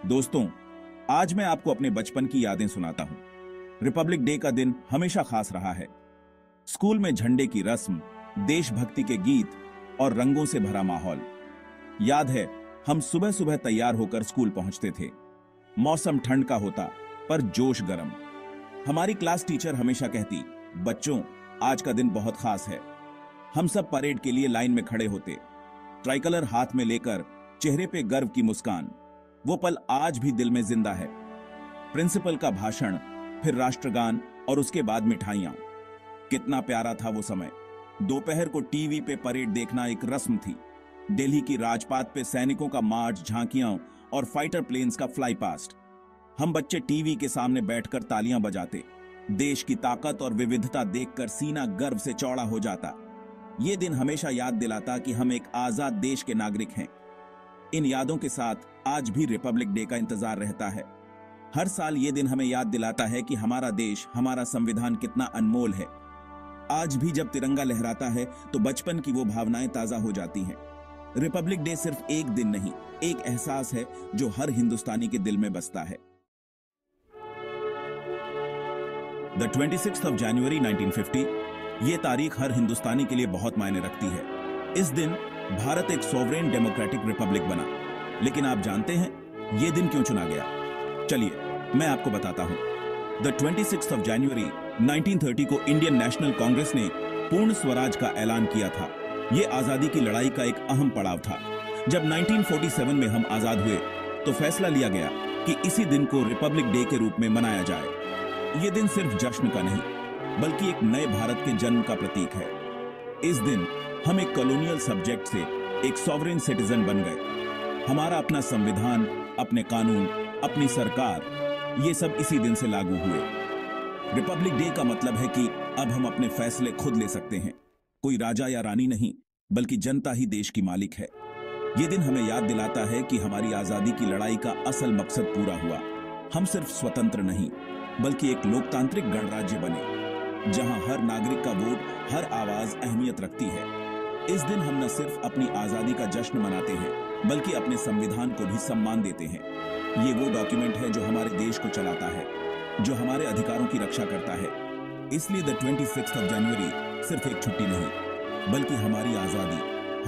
दोस्तों, आज मैं आपको अपने बचपन की यादें सुनाता हूं। रिपब्लिक डे का दिन हमेशा खास रहा है। स्कूल में झंडे की रस्म, देशभक्ति के गीत और रंगों से भरा माहौल। याद है, हम सुबह सुबह तैयार होकर स्कूल पहुंचते थे। मौसम ठंड का होता, पर जोश गर्म। हमारी क्लास टीचर हमेशा कहती, बच्चों, आज का दिन बहुत खास है। हम सब परेड के लिए लाइन में खड़े होते, ट्राइकलर हाथ में लेकर, चेहरे पे गर्व की मुस्कान। वो पल आज भी दिल में जिंदा है। प्रिंसिपल का भाषण, फिर राष्ट्रगान और उसके बाद मिठाइयां। कितना प्यारा था वो समय। दोपहर को टीवी पे परेड देखना एक रस्म थी। दिल्ली की राजपाथ पे सैनिकों का मार्च, झांकियां और फाइटर प्लेन्स का फ्लाई पास्ट। हम बच्चे टीवी के सामने बैठकर तालियां बजाते। देश की ताकत और विविधता देखकर सीना गर्व से चौड़ा हो जाता। ये दिन हमेशा याद दिलाता कि हम एक आजाद देश के नागरिक हैं। इन यादों के साथ आज भी रिपब्लिक डे का इंतजार रहता है। हर साल ये दिन हमें याद दिलाता है कि हमारा देश, हमारा संविधान कितना अनमोल है। आज भी जब तिरंगा लहराता है तो बचपन की वो भावनाएं ताजा हो जाती हैं। रिपब्लिक डे सिर्फ एक दिन नहीं, एक एहसास है जो हर हिंदुस्तानी के दिल में बसता है। The 26th of January 1950, ये तारीख हर हिंदुस्तानी के लिए बहुत मायने रखती है। इस दिन भारत एक सॉवरेन डेमोक्रेटिक रिपब्लिक बना। लेकिन आप जानते हैं ये दिन क्यों चुना गया? चलिए मैं आपको बताता हूं। The 26th of January 1930 को इंडियन नेशनल कांग्रेस ने पूर्ण स्वराज का ऐलान किया था। ये आजादी की लड़ाई का एक अहम पड़ाव था। जब 1947 में हम आजाद हुए तो फैसला लिया गया कि इसी दिन को रिपब्लिक डे के रूप में मनाया जाए। ये दिन सिर्फ जश्न का नहीं, बल्कि एक नए भारत के जन्म का प्रतीक है। इस दिन हम एक कॉलोनियल सब्जेक्ट से एक सॉवरेन सिटीजन बन गए। हमारा अपना संविधान, अपने कानून, अपनी सरकार, ये सब इसी दिन से लागू हुए। रिपब्लिक डे का मतलब है कि अब हम अपने फैसले खुद ले सकते हैं। कोई राजा या रानी नहीं, बल्कि जनता ही देश की मालिक है। ये दिन हमें याद दिलाता है कि हमारी आजादी की लड़ाई का असल मकसद पूरा हुआ। हम सिर्फ स्वतंत्र नहीं, बल्कि एक लोकतांत्रिक गणराज्य बने, जहां हर नागरिक का वोट, हर आवाज अहमियत रखती है। इस दिन हम न सिर्फ अपनी आजादी का जश्न मनाते हैं, बल्कि अपने संविधान को भी सम्मान देते हैं। ये वो डॉक्यूमेंट है जो हमारे देश को चलाता है, जो हमारे अधिकारों की रक्षा करता है। इसलिए द 26th of January सिर्फ एक छुट्टी नहीं, बल्कि हमारी आजादी,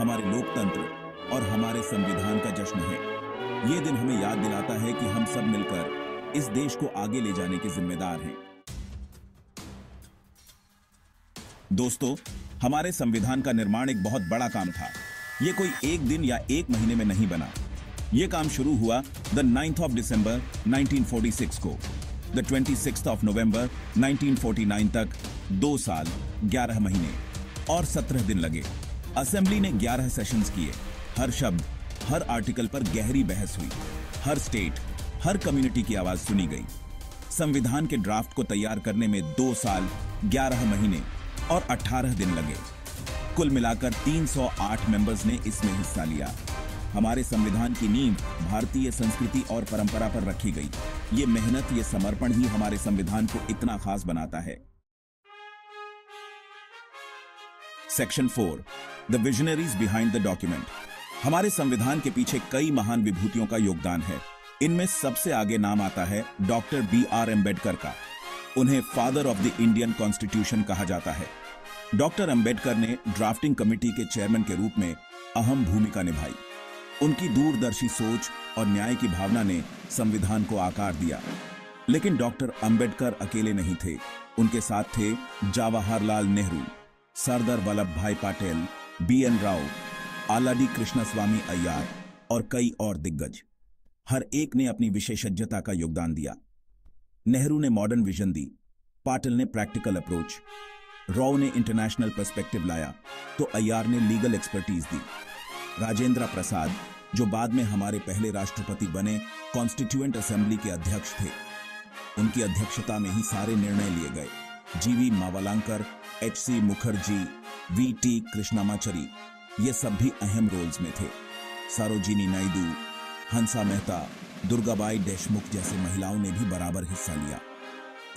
हमारे लोकतंत्र और हमारे संविधान का जश्न है। ये दिन हमें याद दिलाता है कि हम सब मिलकर इस देश को आगे ले जाने के जिम्मेदार हैं। दोस्तों, हमारे संविधान का निर्माण एक बहुत बड़ा काम था। ये कोई एक दिन या एक महीने में नहीं बना। ये काम शुरू हुआ द 9th of December 1946 को। द 26th of November 1949 तक 2 साल, 11 महीने और 17 दिन लगे। असेंबली ने 11 सेशंस किए। हर शब्द, हर आर्टिकल पर गहरी बहस हुई। हर स्टेट, हर कम्युनिटी की आवाज सुनी गई। संविधान के ड्राफ्ट को तैयार करने में 2 साल, 11 महीने और 18 दिन लगे। कुल मिलाकर 308 मेंबर्स ने इसमें हिस्सा लिया। हमारे संविधान की नींव भारतीय संस्कृति और परंपरा पर रखी गई। ये मेहनत, ये समर्पण ही हमारे संविधान को इतना खास बनाता है। Section 4, the visionaries behind the document. हमारे संविधान के पीछे कई महान विभूतियों का योगदान है। इनमें सबसे आगे नाम आता है डॉक्टर B.R. अम्बेडकर का। उन्हें father of the Indian constitution कहा जाता है। डॉक्टर अम्बेडकर ने ड्राफ्टिंग कमेटी के चेयरमैन के रूप में अहम भूमिका निभाई। उनकी दूरदर्शी सोच और न्याय की भावना ने संविधान को आकार दिया। लेकिन डॉक्टर अम्बेडकर अकेले नहीं थे। उनके साथ थे जवाहरलाल नेहरू, सरदार वल्लभ भाई पटेल, B.N. राव, आलाडी कृष्णस्वामी अय्यर और कई और दिग्गज। हर एक ने अपनी विशेषज्ञता का योगदान दिया। नेहरू ने मॉडर्न विजन दी, पाटिल ने प्रैक्टिकल अप्रोच, राव ने इंटरनेशनल पर्सपेक्टिव लाया, तो अय्यर ने लीगल एक्सपर्टीज दी। राजेंद्र प्रसाद, जो बाद में हमारे पहले राष्ट्रपति बने, कॉन्स्टिट्यूएंट असेंबली के अध्यक्ष थे। उनकी अध्यक्षता में ही सारे निर्णय लिए गए। G.V. मावलांकर, H.C. Mukherjee, V.T. Krishnamachari, ये सब भी अहम रोल्स में थे। सरोजिनी नायडू, हंसा मेहता, दुर्गाबाई देशमुख जैसे महिलाओं ने भी बराबर हिस्सा लिया।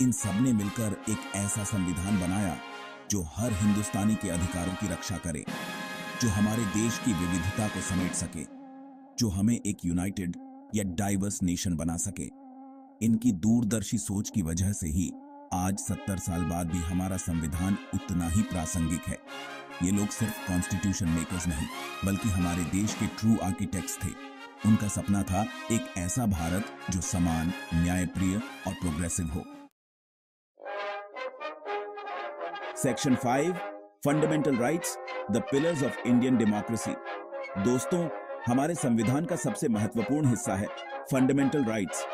इन सब ने मिलकर एक ऐसा संविधान बनाया जो हर हिंदुस्तानी के अधिकारों की रक्षा करे, जो हमारे देश की विविधता को समेट सके, जो हमें एक यूनाइटेड, या डाइवर्स नेशन बना सके। इनकी दूरदर्शी सोच की वजह से ही आज 70 साल बाद भी हमारा संविधान उतना ही प्रासंगिक है। ये लोग सिर्फ कॉन्स्टिट्यूशन मेकर्स नहीं, बल्कि हमारे देश के ट्रू आर्किटेक्ट्स थे। उनका सपना था एक ऐसा भारत जो समान, न्यायप्रिय और प्रोग्रेसिव हो। Section 5, fundamental rights, the pillars of Indian democracy. दोस्तों, हमारे संविधान का सबसे महत्वपूर्ण हिस्सा है फंडामेंटल राइट्स।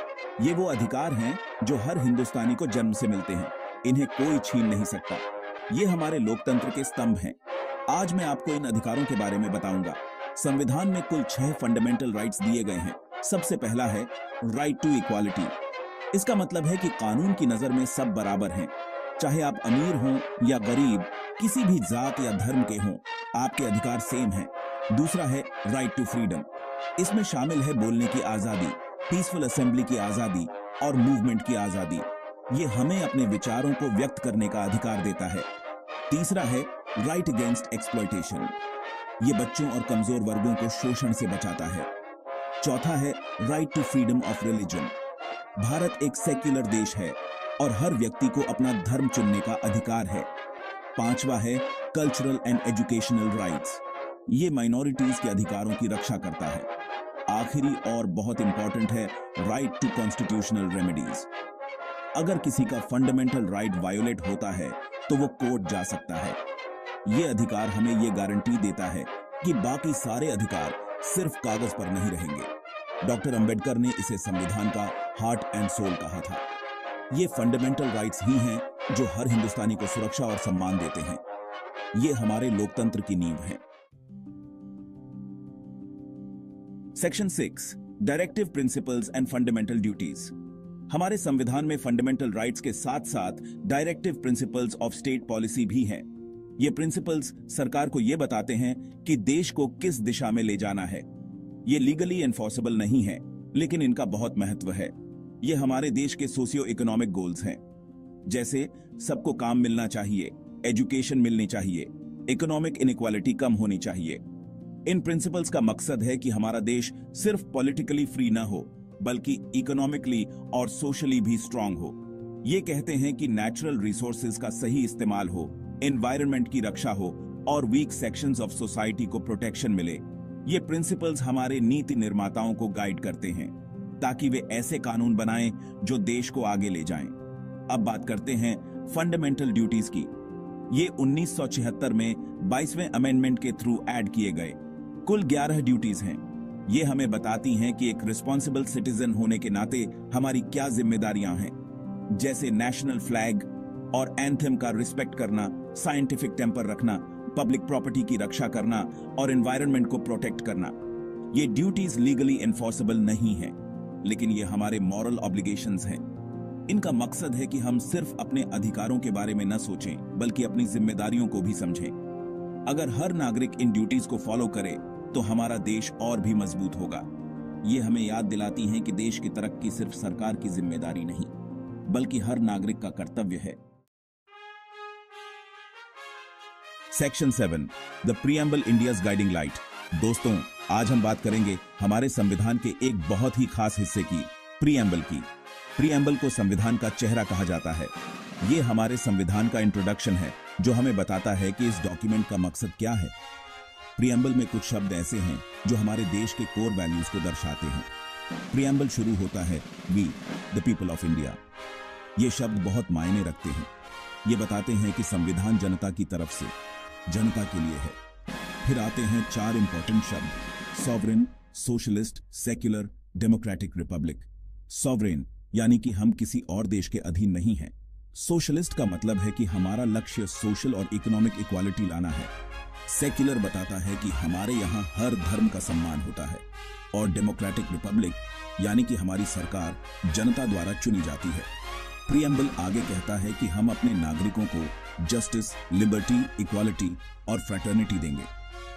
ये वो अधिकार हैं जो हर हिंदुस्तानी को जन्म से मिलते हैं। इन्हें कोई छीन नहीं सकता। ये हमारे लोकतंत्र के स्तंभ हैं। आज मैं आपको इन अधिकारों के बारे में बताऊंगा। संविधान में कुल 6 फंडामेंटल राइट्स दिए गए हैं। सबसे पहला है राइट टू इक्वालिटी। इसका मतलब है कि कानून की नजर में सब बराबर हैं। चाहे आप अमीर हों या गरीब, किसी भी जात या धर्म के हों, आपके अधिकार सेम हैं। दूसरा है राइट टू फ्रीडम। इसमें शामिल है बोलने की आजादी, पीसफुल असेंबली की आजादी और मूवमेंट की आजादी। ये हमें अपने विचारों को व्यक्त करने का अधिकार देता है। तीसरा है राइट अगेंस्ट एक्सप्लॉयटेशन। ये बच्चों और कमजोर वर्गों को शोषण से बचाता है। चौथा है right to freedom of religion. Bharat एक सेक्युलर देश है और हर व्यक्ति को अपना धर्म चुनने का अधिकार है। पांचवा है कल्चरल एंड एजुकेशनल राइट्स। ये माइनॉरिटीज के अधिकारों की रक्षा करता है। आखिरी और बहुत इंपॉर्टेंट है राइट टू कॉन्स्टिट्यूशनल रेमेडीज। अगर किसी का फंडामेंटल राइट वायोलेट होता है तो वो कोर्ट जा सकता है। ये अधिकार हमें ये गारंटी देता है कि बाकी सारे अधिकार सिर्फ कागज पर नहीं रहेंगे। डॉक्टर अंबेडकर ने इसे संविधान का हार्ट एंड सोल कहा था। ये फंडामेंटल राइट्स ही हैं जो हर हिंदुस्तानी को सुरक्षा और सम्मान देते हैं। ये हमारे लोकतंत्र की नींव है। Section 6, directive principles and fundamental duties. हमारे संविधान में फंडामेंटल राइट्स के साथ साथ directive principles of state policy भी हैं। ये प्रिंसिपल्स सरकार को यह बताते हैं कि देश को किस दिशा में ले जाना है। ये लीगली एनफोर्सेबल नहीं है, लेकिन इनका बहुत महत्व है। ये हमारे देश के सोशियो इकोनॉमिक गोल्स हैं, जैसे सबको काम मिलना चाहिए, एजुकेशन मिलनी चाहिए, इकोनॉमिक इनइक्वालिटी कम होनी चाहिए। इन प्रिंसिपल्स का मकसद है कि हमारा देश सिर्फ पॉलिटिकली फ्री ना हो, बल्कि इकोनॉमिकली और सोशली भी स्ट्रांग हो। ये कहते हैं कि नेचुरल रिसोर्सेज का सही इस्तेमाल हो, एनवायरनमेंट की रक्षा हो और वीक सेक्शंस ऑफ सोसाइटी को प्रोटेक्शन मिले। ये प्रिंसिपल्स हमारे नीति निर्माताओं को गाइड करते हैं ताकि वे ऐसे कानून बनाएं जो देश को आगे ले जाएं। अब बात करते हैं फंडामेंटल ड्यूटीज की। ये 1976 में 22वें अमेंडमेंट के थ्रू ऐड किए गए। कुल 11 ड्यूटीज हैं। ये हमें बताती हैं कि एक रिस्पॉन्सिबल सिटीजन होने के नाते हमारी क्या जिम्मेदारियां हैं, जैसे नेशनल फ्लैग और एंथम का रिस्पेक्ट करना, साइंटिफिक टेम्पर रखना, पब्लिक प्रॉपर्टी की रक्षा करना और एनवायरनमेंट को प्रोटेक्ट करना। ये ड्यूटीज लीगली एनफोर्सेबल नहीं है, लेकिन ये हमारे मॉरल ऑब्लिगेशंस हैं। इनका मकसद है कि हम सिर्फ अपने अधिकारों के बारे में न सोचें, बल्कि अपनी जिम्मेदारियों को भी समझें। अगर हर नागरिक इन ड्यूटीज को फॉलो करे तो हमारा देश और भी मजबूत होगा। ये हमें याद दिलाती हैं कि देश की तरक्की सिर्फ सरकार की जिम्मेदारी नहीं, बल्कि हर नागरिक का कर्तव्य है। Section 7, the preamble India's guiding light. दोस्तों, आज हम बात करेंगे हमारे संविधान के एक बहुत ही खास हिस्से की, प्रीएम्बल की। प्रीएम्बल को संविधान का चेहरा कहा जाता है। ये हमारे संविधान का इंट्रोडक्शन है जो हमें बताता है कि इस डॉक्यूमेंट का मकसद क्या है। प्रीएम्बल में कुछ शब्द ऐसे हैं जो हमारे देश के कोर वैल्यूज को दर्शाते हैं। प्रीएम्बल शुरू होता है we the people of India. ये शब्द बहुत मायने रखते हैं। ये बताते हैं कि संविधान जनता की तरफ से, जनता के लिए है। फिर आते हैं 4 इंपॉर्टेंट शब्द, sovereign, socialist, secular, democratic, Republic. Sovereign यानी कि हम किसी और देश के अधीन नहीं हैं। सोशलिस्ट का मतलब है कि हमारा लक्ष्य सोशल और इकोनॉमिक इक्वालिटी लाना है। सेक्युलर बताता है कि हमारे यहाँ हर धर्म का सम्मान होता है। और डेमोक्रेटिक रिपब्लिक यानी कि हमारी सरकार जनता द्वारा चुनी जाती है। प्रीएम्बल आगे कहता है कि हम अपने नागरिकों को जस्टिस, लिबर्टी, इक्वालिटी और फ्रेटर्निटी देंगे।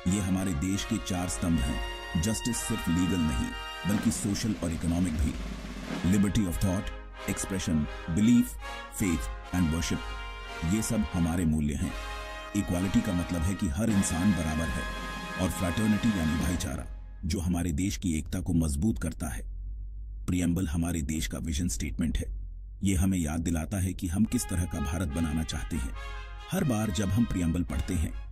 ये हमारे देश के 4 स्तंभ हैं। जस्टिस सिर्फ लीगल नहीं, बल्कि सोशल और इकोनॉमिक भी। Liberty of thought, expression, belief, faith and worship, ये सब हमारे मूल्य हैं। इक्वालिटी का मतलब है कि हर इंसान बराबर है। और फ्रैटर्निटी यानी भाईचारा, जो हमारे देश की एकता को मजबूत करता है। प्रियम्बल हमारे देश का विजन स्टेटमेंट है। ये हमें याद दिलाता है कि हम किस तरह का भारत बनाना चाहते हैं। हर बार जब हम प्रियम्बल पढ़ते हैं